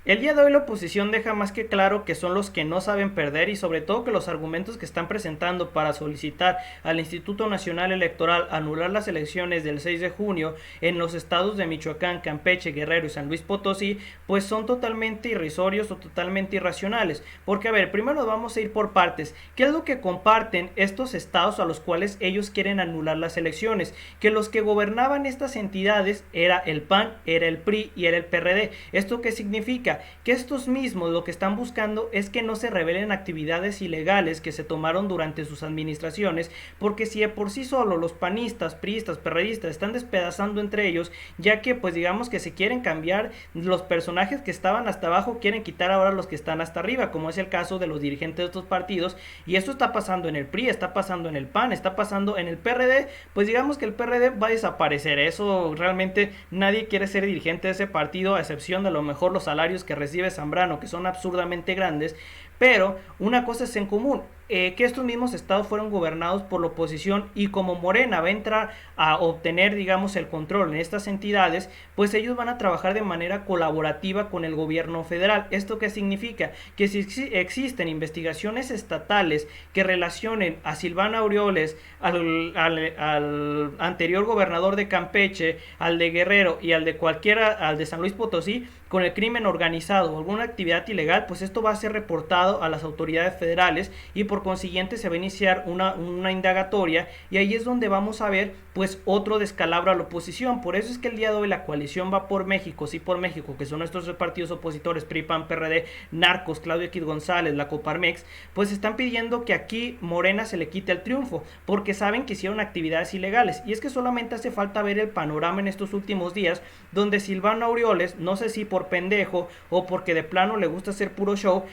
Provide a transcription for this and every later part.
El día de hoy la oposición deja más que claro que son los que no saben perder y sobre todo que los argumentos que están presentando para solicitar al Instituto Nacional Electoral anular las elecciones del 6 de junio en los estados de Michoacán, Campeche, Guerrero y San Luis Potosí, pues son totalmente irrisorios o totalmente irracionales. Porque a ver, primero vamos a ir por partes. ¿Qué es lo que comparten estos estados a los cuales ellos quieren anular las elecciones? Que los que gobernaban estas entidades era el PAN, era el PRI y era el PRD. ¿Esto qué significa? Que estos mismos lo que están buscando es que no se revelen actividades ilegales que se tomaron durante sus administraciones, porque si de por sí solo los panistas, priistas, perredistas están despedazando entre ellos, ya que pues digamos que se quieren cambiar los personajes que estaban hasta abajo, quieren quitar ahora los que están hasta arriba, como es el caso de los dirigentes de estos partidos, y esto está pasando en el PRI, está pasando en el PAN, está pasando en el PRD, pues digamos que el PRD va a desaparecer, eso realmente nadie quiere ser dirigente de ese partido, a excepción de a lo mejor los salarios que recibe Zambrano, que son absurdamente grandes, pero una cosa es en común, que estos mismos estados fueron gobernados por la oposición y como Morena va a entrar a obtener, digamos, el control en estas entidades, pues ellos van a trabajar de manera colaborativa con el gobierno federal. ¿Esto qué significa? Que si existen investigaciones estatales que relacionen a Silvano Aureoles, al anterior gobernador de Campeche, al de Guerrero y al de cualquiera, al de San Luis Potosí, con el crimen organizado o alguna actividad ilegal, pues esto va a ser reportado a las autoridades federales y por consiguiente se va a iniciar una indagatoria y ahí es donde vamos a ver pues otro descalabro a la oposición. Por eso es que el día de hoy la coalición va por México, sí por México, que son nuestros partidos opositores, PRI, PAN, PRD, Narcos, Claudio X González, la Coparmex, pues están pidiendo que aquí Morena se le quite el triunfo, porque saben que hicieron actividades ilegales. Y es que solamente hace falta ver el panorama en estos últimos días, donde Silvano Aureoles, no sé si por pendejo o porque de plano le gusta hacer puro show,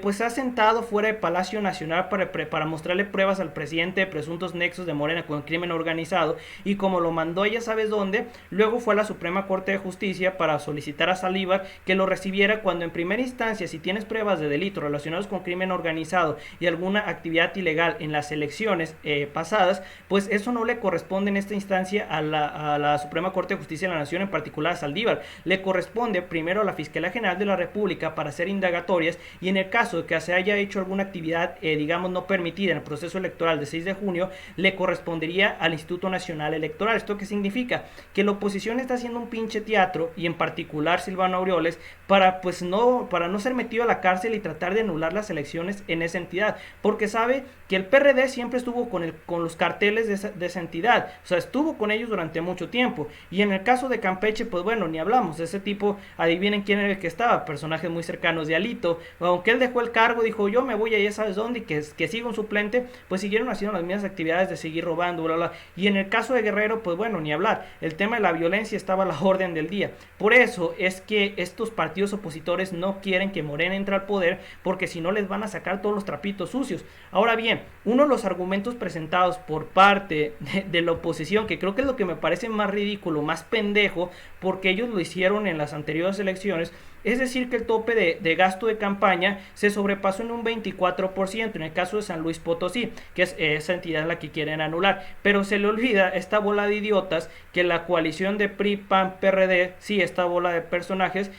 pues se ha sentado fuera del Palacio Nacional para mostrarle pruebas al presidente de presuntos nexos de Morena con el crimen organizado, y como lo mandó ya sabes dónde, luego fue a la Suprema Corte de Justicia para solicitar a Saldívar que lo recibiera, cuando en primera instancia, si tienes pruebas de delito relacionados con crimen organizado y alguna actividad ilegal en las elecciones pasadas, pues eso no le corresponde en esta instancia a la Suprema Corte de Justicia de la Nación, en particular a Saldívar. Le corresponde primero a la Fiscalía General de la República para hacer indagatorias, y en el caso de que se haya hecho alguna actividad, digamos, no permitida en el proceso electoral de 6 de junio, le correspondería al Instituto Nacional Electoral. ¿Esto qué significa? Que la oposición está haciendo un pinche teatro, y en particular Silvano Aureoles, para no ser metido a la cárcel y tratar de anular las elecciones en esa entidad, porque sabe que el PRD siempre estuvo con los carteles de esa entidad, o sea, estuvo con ellos durante mucho tiempo, y en el caso de Campeche, pues bueno, ni hablamos, ese tipo, adivinen quién era el que estaba, personajes muy cercanos de Alito, aunque él dejó el cargo, dijo yo me voy a ya sabes dónde, y que siga un suplente, pues siguieron haciendo las mismas actividades de seguir robando, bla, bla, y en el caso de Guerrero, pues bueno, ni hablar, el tema de la violencia estaba a la orden del día. Por eso es que estos partidos opositores no quieren que Morena entre al poder, porque si no les van a sacar todos los trapitos sucios. Ahora bien, uno de los argumentos presentados por parte de la oposición, que creo que es lo que me parece más ridículo, más pendejo, porque ellos lo hicieron en las anteriores elecciones, es decir que el tope de gasto de campaña se sobrepasó en un 24% en el caso de San Luis Potosí, que es esa entidad la que quieren anular, pero se le olvida esta bola de idiotas que la coalición de PRI, PAN, PRD, sí, esta bola de personajes,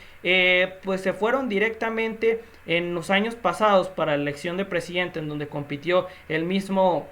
pues se fueron directamente en los años pasados para la elección de presidente, en donde compitió el mismo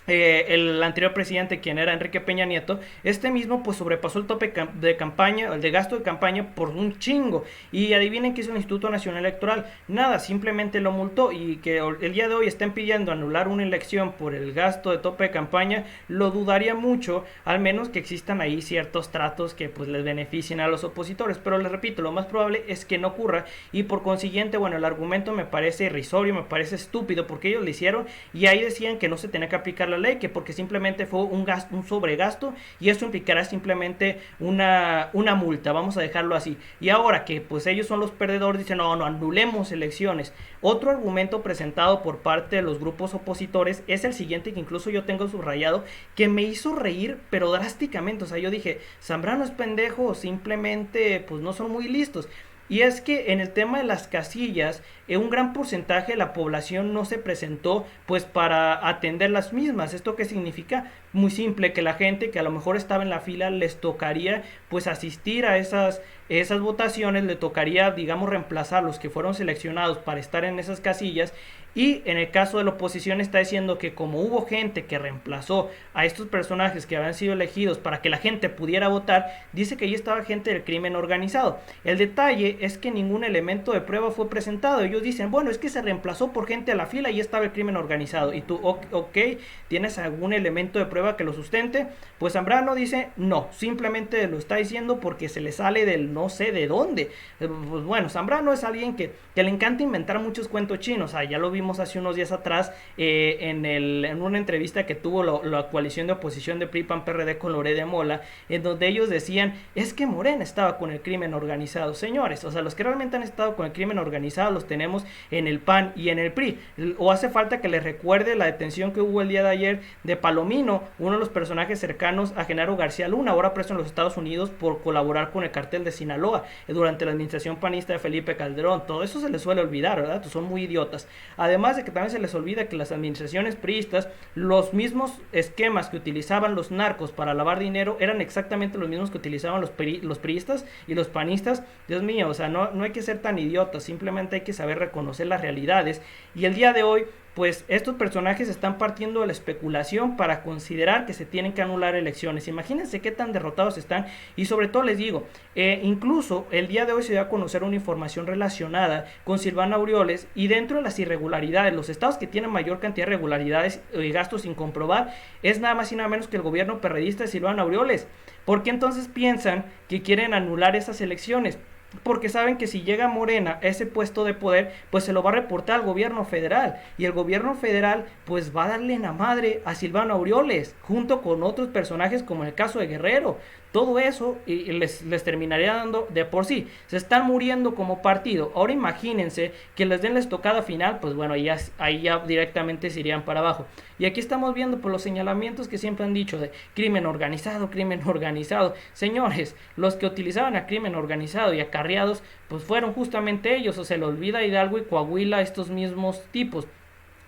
el anterior presidente, quien era Enrique Peña Nieto. Este mismo pues sobrepasó el tope de campaña, el de gasto de campaña, por un chingo, y adivinen qué hizo el Instituto Nacional Electoral, nada, simplemente lo multó. Y que el día de hoy estén pidiendo anular una elección por el gasto de tope de campaña, lo dudaría mucho, al menos que existan ahí ciertos tratos que pues les beneficien a los opositores, pero les repito, lo más probable es que no ocurra, y por consiguiente, bueno, el argumento me parece irrisorio, me parece estúpido, porque ellos lo hicieron y ahí decían que no se tenía que aplicar la ley, que porque simplemente fue un sobregasto, y eso implicará simplemente una multa, vamos a dejarlo así. Y ahora que pues ellos son los perdedores, dicen no, no, anulemos elecciones. Otro argumento presentado por parte de los grupos opositores es el siguiente, que incluso yo tengo subrayado, que me hizo reír pero drásticamente. O sea, yo dije, Zambrano es pendejo o simplemente pues no son muy listos. Y es que en el tema de las casillas, un gran porcentaje de la población no se presentó pues para atender las mismas. ¿Esto qué significa? Muy simple, que la gente que a lo mejor estaba en la fila les tocaría pues asistir a esas votaciones le tocaría, digamos, reemplazar los que fueron seleccionados para estar en esas casillas. Y en el caso de la oposición está diciendo que como hubo gente que reemplazó a estos personajes que habían sido elegidos para que la gente pudiera votar, dice que ahí estaba gente del crimen organizado. El detalle es que ningún elemento de prueba fue presentado. Ellos dicen, bueno, es que se reemplazó por gente a la fila y estaba el crimen organizado. Y tú, ok, ¿tienes algún elemento de prueba que lo sustente? Pues Zambrano dice, no, simplemente lo está diciendo porque se le sale del no sé de dónde. Pues bueno, Zambrano es alguien que le encanta inventar muchos cuentos chinos. Ya lo vimos hace unos días atrás en una entrevista que tuvo la coalición de oposición de PRI, PAN, PRD con Loret de Mola, en donde ellos decían, es que Morena estaba con el crimen organizado. Señores, o sea, los que realmente han estado con el crimen organizado los tenemos en el PAN y en el PRI. O hace falta que les recuerde la detención que hubo el día de ayer de Palomino, uno de los personajes cercanos a Genaro García Luna, ahora preso en los Estados Unidos por colaborar con el cartel de Sinaloa durante la administración panista de Felipe Calderón. Todo eso se les suele olvidar, ¿verdad? Son muy idiotas. Además de que también se les olvida que las administraciones priistas, los mismos esquemas que utilizaban los narcos para lavar dinero eran exactamente los mismos que utilizaban los priistas y los panistas. Dios mío, o sea, no hay que ser tan idiotas, simplemente hay que saber reconocer las realidades. Y el día de hoy, pues estos personajes están partiendo de la especulación para considerar que se tienen que anular elecciones. Imagínense qué tan derrotados están. Y sobre todo les digo, incluso el día de hoy se dio a conocer una información relacionada con Silvano Aureoles, y dentro de las irregularidades, los estados que tienen mayor cantidad de irregularidades y gastos sin comprobar es nada más y nada menos que el gobierno perredista de Silvano Aureoles. ¿Por qué entonces piensan que quieren anular esas elecciones? Porque saben que si llega Morena a ese puesto de poder, pues se lo va a reportar al gobierno federal, y el gobierno federal pues va a darle la madre a Silvano Aureoles junto con otros personajes como en el caso de Guerrero. Todo eso y les terminaría dando de por sí. Se están muriendo como partido. Ahora imagínense que les den la estocada final, pues bueno, ahí ya directamente se irían para abajo. Y aquí estamos viendo por los señalamientos que siempre han dicho de crimen organizado, crimen organizado. Señores, los que utilizaban a crimen organizado y acarreados, pues fueron justamente ellos. O se le olvida Hidalgo y Coahuila a estos mismos tipos.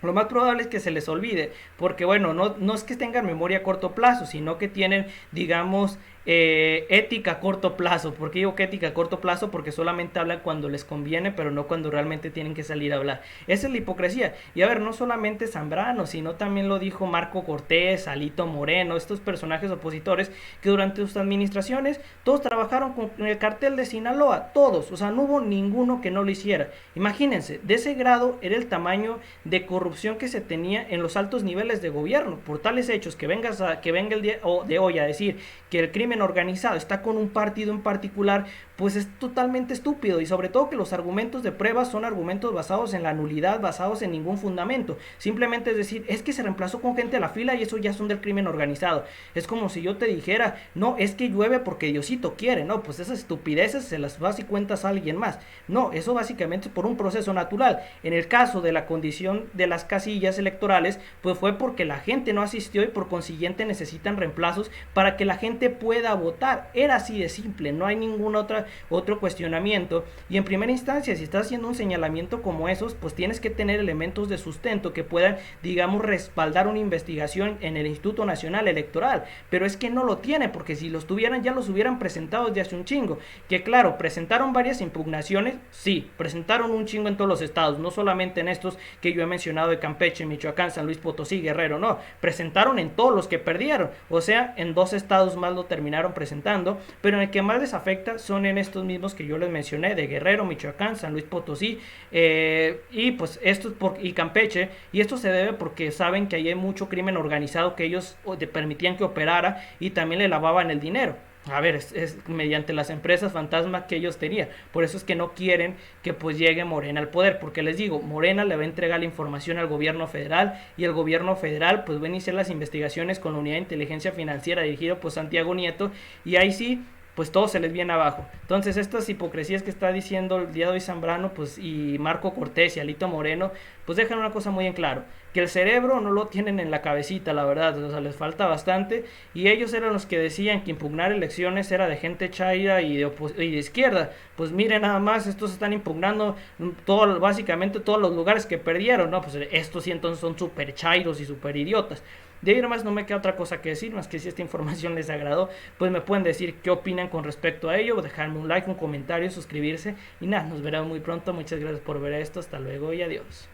Lo más probable es que se les olvide, porque bueno, no es que tengan memoria a corto plazo, sino que tienen, digamos, ética a corto plazo. ¿Por qué digo que ética a corto plazo? Porque solamente hablan cuando les conviene, pero no cuando realmente tienen que salir a hablar. Esa es la hipocresía. Y a ver, no solamente Zambrano, sino también lo dijo Marco Cortés, Alito Moreno, estos personajes opositores que durante sus administraciones todos trabajaron con el cartel de Sinaloa, todos, o sea, no hubo ninguno que no lo hiciera. Imagínense, de ese grado era el tamaño de corrupción que se tenía en los altos niveles de gobierno. Por tales hechos, que venga el día de hoy a decir que el crimen organizado está con un partido en particular, pues es totalmente estúpido. Y sobre todo que los argumentos de prueba son argumentos basados en la nulidad, basados en ningún fundamento. Simplemente es decir, es que se reemplazó con gente a la fila y eso ya son del crimen organizado. Es como si yo te dijera, no, es que llueve porque Diosito quiere. No, pues esas estupideces se las vas y cuentas a alguien más. No, eso básicamente es por un proceso natural. En el caso de la condición de las casillas electorales, pues fue porque la gente no asistió y por consiguiente necesitan reemplazos para que la gente pueda votar. Era así de simple, no hay ningún otro cuestionamiento. Y en primera instancia, si estás haciendo un señalamiento como esos, pues tienes que tener elementos de sustento que puedan, digamos, respaldar una investigación en el Instituto Nacional Electoral. Pero es que no lo tiene, porque si los tuvieran ya los hubieran presentado desde hace un chingo. Que claro, presentaron varias impugnaciones, sí, presentaron un chingo en todos los estados, no solamente en estos que yo he mencionado de Campeche, Michoacán, San Luis Potosí, Guerrero, no, presentaron en todos los que perdieron, o sea, en 2 estados más lo terminaron presentando, pero en el que más les afecta son en estos mismos que yo les mencioné, de Guerrero, Michoacán, San Luis Potosí, y pues y Campeche, y esto se debe porque saben que ahí hay mucho crimen organizado que ellos permitían que operara y también le lavaban el dinero. A ver, es mediante las empresas fantasmas que ellos tenían. Por eso es que no quieren que pues llegue Morena al poder, porque les digo, Morena le va a entregar la información al gobierno federal y el gobierno federal pues va a iniciar las investigaciones con la unidad de inteligencia financiera dirigido por Santiago Nieto, y ahí sí pues todo se les viene abajo. Entonces estas hipocresías que está diciendo el día de hoy Zambrano pues y Marco Cortés y Alito Moreno pues dejan una cosa muy en claro, que el cerebro no lo tienen en la cabecita, la verdad, o sea, les falta bastante, y ellos eran los que decían que impugnar elecciones era de gente chaira y de izquierda. Pues miren nada más, estos están impugnando básicamente todos los lugares que perdieron, ¿no? Pues estos sí entonces son súper chairos y súper idiotas. De ahí nomás no me queda otra cosa que decir, más que si esta información les agradó, pues me pueden decir qué opinan con respecto a ello, o dejarme un like, un comentario, suscribirse y nada, nos veremos muy pronto. Muchas gracias por ver esto, hasta luego y adiós.